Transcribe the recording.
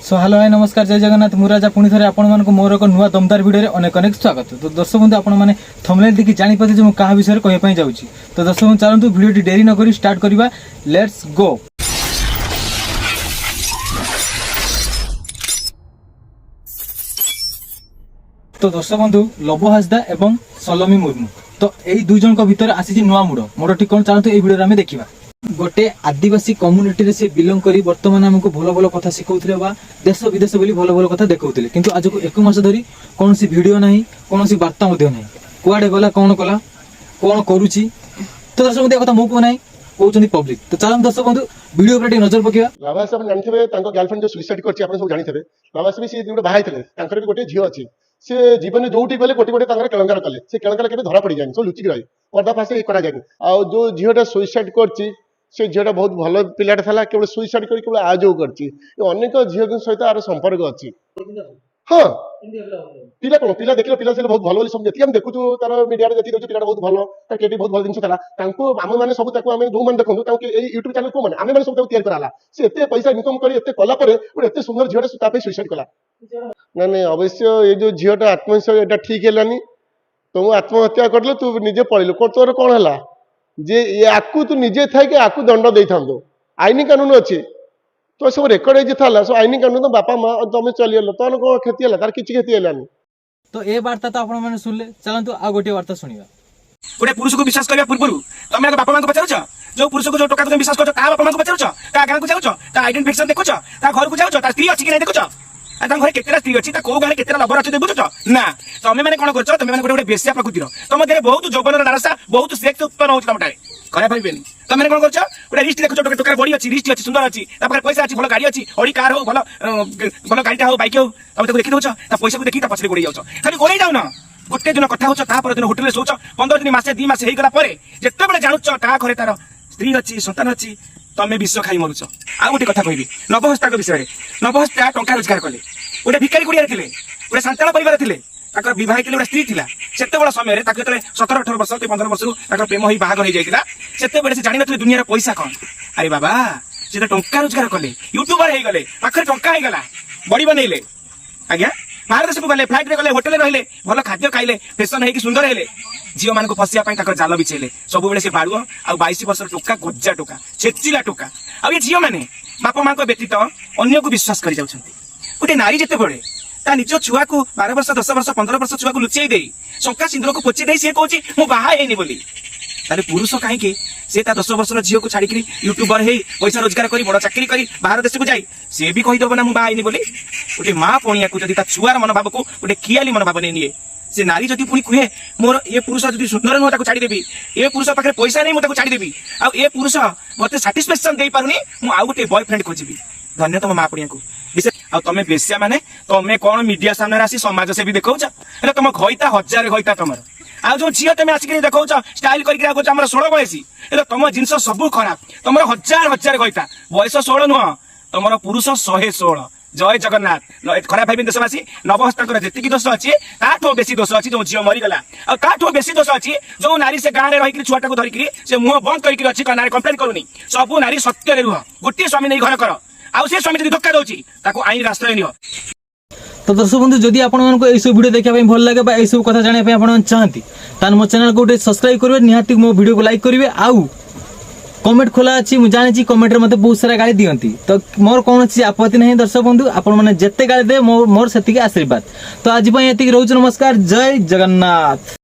So hello hi नमस्कार जय जगन्नाथ मु राजा पुणी थे आपण मानक मोर एक नुआ दमदार वीडियो अनेक अनेक स्वागत। तो दर्शक बंधु आपण मैंने थंबनेल देखि जानि पाते जे मु कहा विषय कहय पई जाउची। तो दर्शक बंधु चलंतु वीडियो डेरी न करी स्टार्ट करबा। Let's go. तो दर्शक बंधु लबो हासदा एवं सलोमी मुर्मू तो यही दुई जन भितर आसी नुआ मोड़ ठीक कौन चलते वीडियो आम देखा। गोटे आदिवासी कम्युनिटी से बिलंग करी वर्तमान आमको भल भल कथा शिखाउथिले बा देश विदेश बोली भल भल कथा देखाउथिले, किंतु आज को एक मास धरी कौन सी वीडियो नहीं कौन सी वार्ता मध्य नहीं कुआडे गला कौन कला कौन करूची। तो दर्शक बंधु कथा मो को नहीं कहउछनी पब्लिक। तो चलो दर्शक बंधु वीडियो पर नजर पकेवा। बाबा सब जानथिबे तांको गर्लफ्रेंड जो सुसाइड करछि आपण सब जानथिबे। बाबा सब से गोटे बाहा हेतले तांकर भी गोटे झियो अछि से जीवन जोटी गले गोटे गोटे तांकर केलंकार कले से केलंकार केबे धरा पड़ी जाय सब लुचि रही पर्दा फासे करा जाय। आ जो झियोटा सुसाइड करछि से झीटा बहुत भल पिलाटा था केवल सुइसाइड कर केवल आज करछि अनेक झील सहित आर संपर्क अच्छी। हाँ पिला कौन पिला देखिए पिला से बहुत भल सब जी देखु तार मीडिया देखिए पिला बहुत भल क्रिएटिव बहुत भल जिन आम मैंने सब जो मैंने देखो यूट्यूब चैनल को मैंने आम मैंने सब तैयार कराला से एत पैसा इनकम कर कला गोटे सुंदर झीटा सुइसाइड कला ना नहीं अवश्य ये जो झीटा आत्महत्या यहाँ ठीक है तुम आत्महत्या कर तू निजे पड़ेलु तोर कौन है जे याकू तू निजे था कि याकू दंड दे था आईनी कानून अच्छे तो सब रेकर्ड हो सब आईनी कानून तो बापा माँ तुम चलीगल तो कौन क्षति है तार किसी क्षति है। तो ये वार्ता तो आपण मैंने सुनले चलतु आ गोटे वार्ता सुनिबा। गोटे पुरुष को विश्वास करबा पूर्व तुम बापा मां को पचारुछ जो पुरुष को जो टोका तुम विश्वास करछ ता बापा मां को पचारुछ ता गां को जाउछ ता आइडेंटिफिकेशन देखुछ ता घर को जाउछ ता स्त्री अछि कि नै देखुछ आ घर केतेरा स्त्री अछि ता को गां केतेरा लवर अछि देखुछ ना तुम मैंने कोन करछ तुम मैंने गोटे बेसिया प्रकृतिर तुम देह बहुत जौवन नारसा बहुत सेक्स उत्पन्न होछ तमटारे खरा भाईबेनी तुम मैंने कोन करछ गोटे रिस्ट देखुछ टोका टोका बड़ी अछि रिस्ट अछि सुंदर अछि ता पाखरे पैसा अछि भलो गाड़ी अछि ओडी कार हो भलो भलो गाड़ीटा हो बाइक हो तुम देखि दोछ ता पैसा को देखि ता पछरे गोड़ी जाउछ खाली गोड़ी जाउ ना गोटे दिन कथा होछ ता पर दिन होटल सोच 15 दिन मासे 2 मास हे गला परे जत्ते बेले जानुछ ता घरे तार स्त्री अछि संतान अछि तमे विश्व खाई मरुछ। आ गोटे कथा कहबी नवहस्ता विषय नवहस्ता टंका रोजगार कले गोटे भिखारी गुड़िया थे गोटे सांताल परिवार थे बहुत गोटे स्त्री थी से बड़ा समय 17-18 वर्ष 15 वर्ष प्रेम हो बाहर हो जाने नी दुनिया पैसा कौन। अरे बाबा से तो टंका रोजगार कले यूट्यूबर हो गले पाखे टंका हो गला बड़ी बनइले आज्ञा बाहर देश को गले फ्लाइट रे गले होटल रहिले भल खाद्य खाइले फैशन है सुंदर हेले झील मान को फसिया जाल बिछेले सब बेले से बाड़ुआ आ 22 वर्ष टोका गजा टोका छेचिला टोका आ ये झील मैंने बापा माँ को व्यतीत अन्य को विश्वास कर गोटे नारी जिते बड़े ता निज छुआ को 12 वर्ष 10 वर्ष 15 वर्ष छुआ को लुचेई दे शंका सिंदूर को पोची दे सी कहूँ मु बाहा हेनी बोली ताले पुरुष कहीं से 10 वर्ष झील को छाड़ी यूट्यूबर है पैसा रोजगार करी बड़ चाकरी करी बाहर देश को जाई से भी कहीदेव ना मु बाहा हेनी बोली गोटे माँ पणिया को जब छुआर मनोभाव को गोटे खियाली मनोभाव नहीं निए से नारी जदि पुणी कहे मोर ये पुरुष जदि सुंदर नुह ताको छाड़ीदेवी ए पुरुष पाखे पैसा नहीं मुझे छाड़ीदेवी आ ए पुरुष मत साटिस्फेक्शन दे पारुनी मु आउ गोटे बॉयफ्रेंड खोजी धन्य तुम माँ पणिया को आ तमें बेसिया माने तमें कौन मीडिया सामने आसी समाज से भी देखौछ तुम घईता 1000 घईता तुम आ जो झील तुम आसिक देखौछ स्टाइल करके आगो हमर 16 बयसी तुम जिनस सब खराब तुम 1000 घईता बयस 16 नुह तुम पुरुष 116। जय जगन्नाथ खराब भाई देशवासी नवहस्ता जी दोष अच्छी ताठू बेसी दोष अच्छी जो झील मरीगला आठू बेसी दोष अच्छी जो नारी से गाँव में रही छुआटा को धरिकी से मुह बंद करके अच्छी नारी कंप्लेन करूनी सब नारी सत्य रुह गोटे स्वामी नहीं घर कर आउ से स्वामी धोखा दौची ताको आईन रास्ता नियो। तो दर्शक बंधु जदि आपको यही सब वीडियो देखा भल लगे यही सब कथा जाना आप चाहती तान मो चैनल को गोटे सब्सक्राइब करेंगे निहाती मो वीडियो को लाइक करेंगे आउ कमेंट खोला अच्छी मुझे जानी कमेंट मत बहुत सारा गाली दिखती तो मोर कौन आपत्ति नहीं दर्शक बंधु आपने जिते गाली दे मोर से आशीर्वाद। तो आज रोच नमस्कार जय जगन्नाथ।